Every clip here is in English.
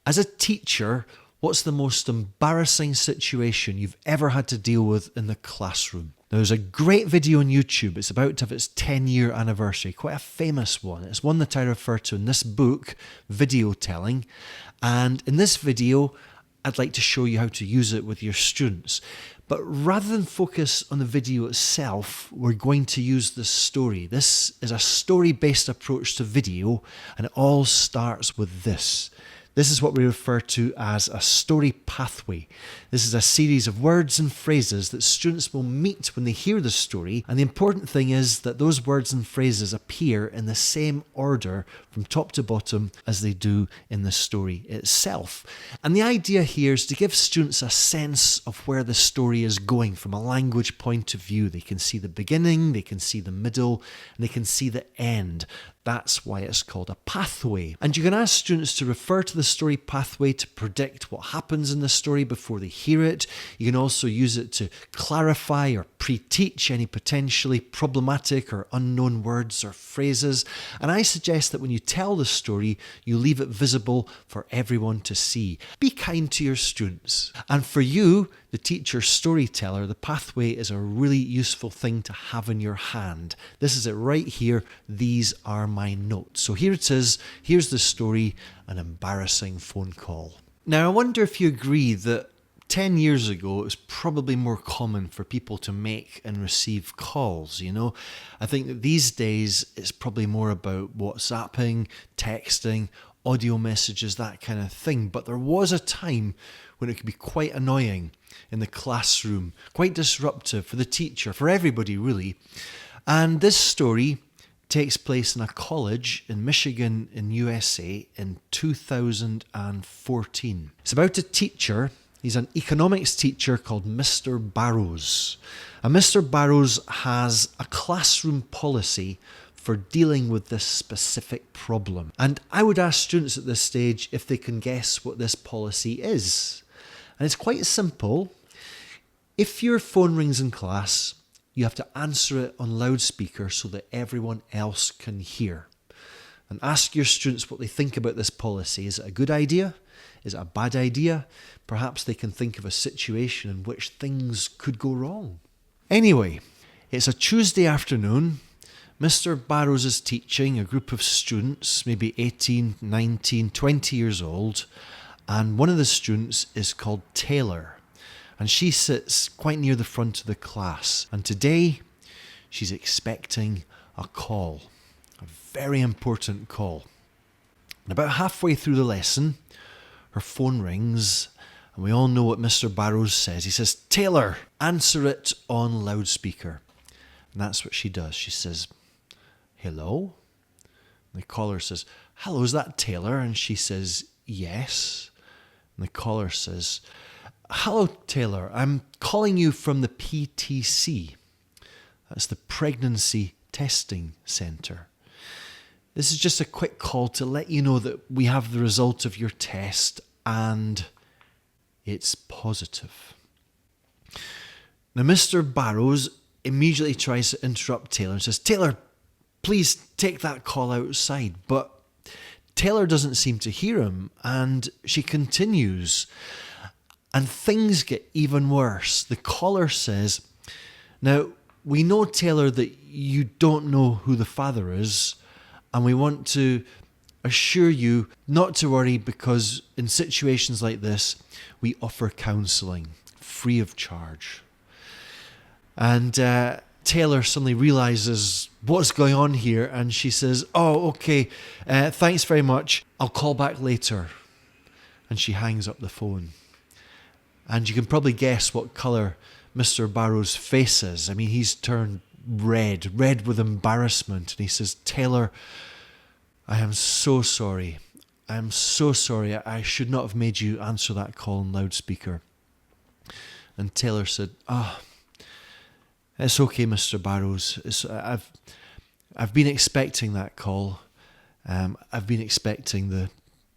As a teacher, what's the most embarrassing situation you've ever had to deal with in the classroom? Now, there's a great video on YouTube. It's about to have its 10-year anniversary, quite a famous one. It's one that I refer to in this book, Video Telling. And in this video, I'd like to show you how to use it with your students. But rather than focus on the video itself, we're going to use this story. This is a story-based approach to video, and it all starts with this. This is what we refer to as a story pathway. This is a series of words and phrases that students will meet when they hear the story, and the important thing is that those words and phrases appear in the same order from top to bottom as they do in the story itself. And the idea here is to give students a sense of where the story is going from a language point of view. They can see the beginning, they can see the middle, and they can see the end. That's why it's called a pathway. And you can ask students to refer to the story pathway to predict what happens in the story before they hear it. You can also use it to clarify or pre-teach any potentially problematic or unknown words or phrases. And I suggest that when you tell the story, you leave it visible for everyone to see. Be kind to your students. And for you, the teacher storyteller, the pathway is a really useful thing to have in your hand. This is it right here. These are my notes. So here it is. Here's the story, an embarrassing phone call. Now, I wonder if you agree that 10 years ago, it was probably more common for people to make and receive calls, you know? I think that these days, it's probably more about WhatsApping, texting, audio messages, that kind of thing. But there was a time when it could be quite annoying in the classroom, quite disruptive for the teacher, for everybody really. And this story takes place in a college in Michigan in USA in 2014. It's about a teacher. He's an economics teacher called Mr. Barrows. And Mr. Barrows has a classroom policy for dealing with this specific problem. And I would ask students at this stage if they can guess what this policy is. And it's quite simple. If your phone rings in class, you have to answer it on loudspeaker so that everyone else can hear. And ask your students what they think about this policy. Is it a good idea? Is it a bad idea? Perhaps they can think of a situation in which things could go wrong. Anyway, it's a Tuesday afternoon. Mr. Barrows is teaching a group of students, maybe 18, 19, 20 years old. And one of the students is called Taylor. And she sits quite near the front of the class. And today, she's expecting a call. A very important call. And about halfway through the lesson, her phone rings. And we all know what Mr. Barrows says. He says, "Taylor, answer it on loudspeaker." And that's what she does. She says, "Hello?" And the caller says, "Hello, is that Taylor?" And she says, "Yes." And the caller says, "Hello, Taylor. I'm calling you from the PTC. That's the Pregnancy Testing Centre. This is just a quick call to let you know that we have the result of your test and it's positive." Now, Mr. Barrows immediately tries to interrupt Taylor and says, "Taylor, please take that call outside." But Taylor doesn't seem to hear him, and she continues. And things get even worse. The caller says, "Now, we know, Taylor, that you don't know who the father is, and we want to assure you not to worry because in situations like this, we offer counselling free of charge." And Taylor suddenly realises what's going on here, and she says, "Oh, okay, thanks very much. I'll call back later." And she hangs up the phone. And you can probably guess what colour Mr. Barrows' face is. I mean, he's turned red with embarrassment. And he says, "Taylor, I am so sorry. I am so sorry. I should not have made you answer that call on loudspeaker." And Taylor said, "It's okay, Mr. Barrows. I've been expecting that call. I've been expecting the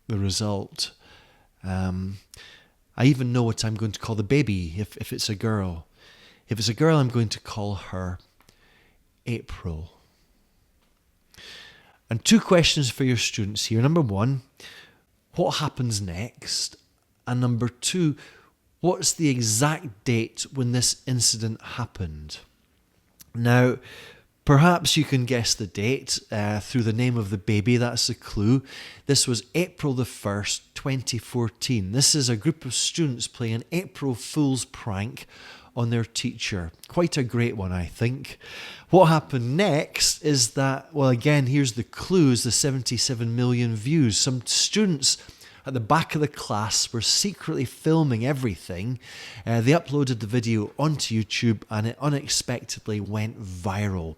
result. I even know what I'm going to call the baby if it's a girl. If it's a girl, I'm going to call her April." And 2 questions for your students here. Number 1, what happens next? And number two, what's the exact date when this incident happened? Now, perhaps you can guess the date through the name of the baby. That's a clue. This was April the 1st, 2014. This is a group of students playing an April Fool's prank on their teacher. Quite a great one, I think. What happened next is that, well, again, here's the clues, the 77 million views. Some students at the back of the class were secretly filming everything. They uploaded the video onto YouTube and it unexpectedly went viral.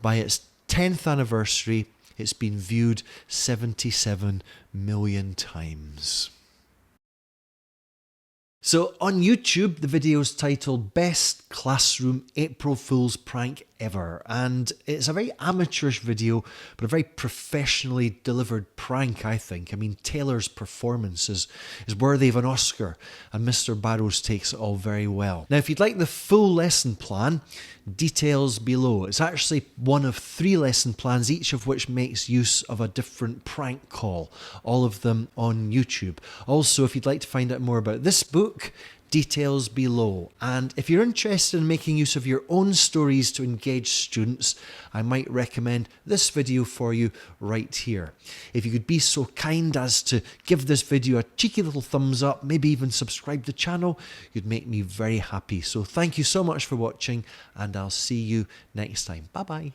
By its 10th anniversary, it's been viewed 77 million times. So on YouTube, the video is titled Best Classroom April Fool's Prank Ever. And it's a very amateurish video, but a very professionally delivered prank, I think. I mean, Taylor's performance is worthy of an Oscar, and Mr. Barrows takes it all very well. Now, if you'd like the full lesson plan, details below. It's actually one of 3 lesson plans, each of which makes use of a different prank call, all of them on YouTube. Also, if you'd like to find out more about this book, details below. And if you're interested in making use of your own stories to engage students, I might recommend this video for you right here. If you could be so kind as to give this video a cheeky little thumbs up, maybe even subscribe to the channel, you'd make me very happy. So thank you so much for watching, and I'll see you next time. Bye bye.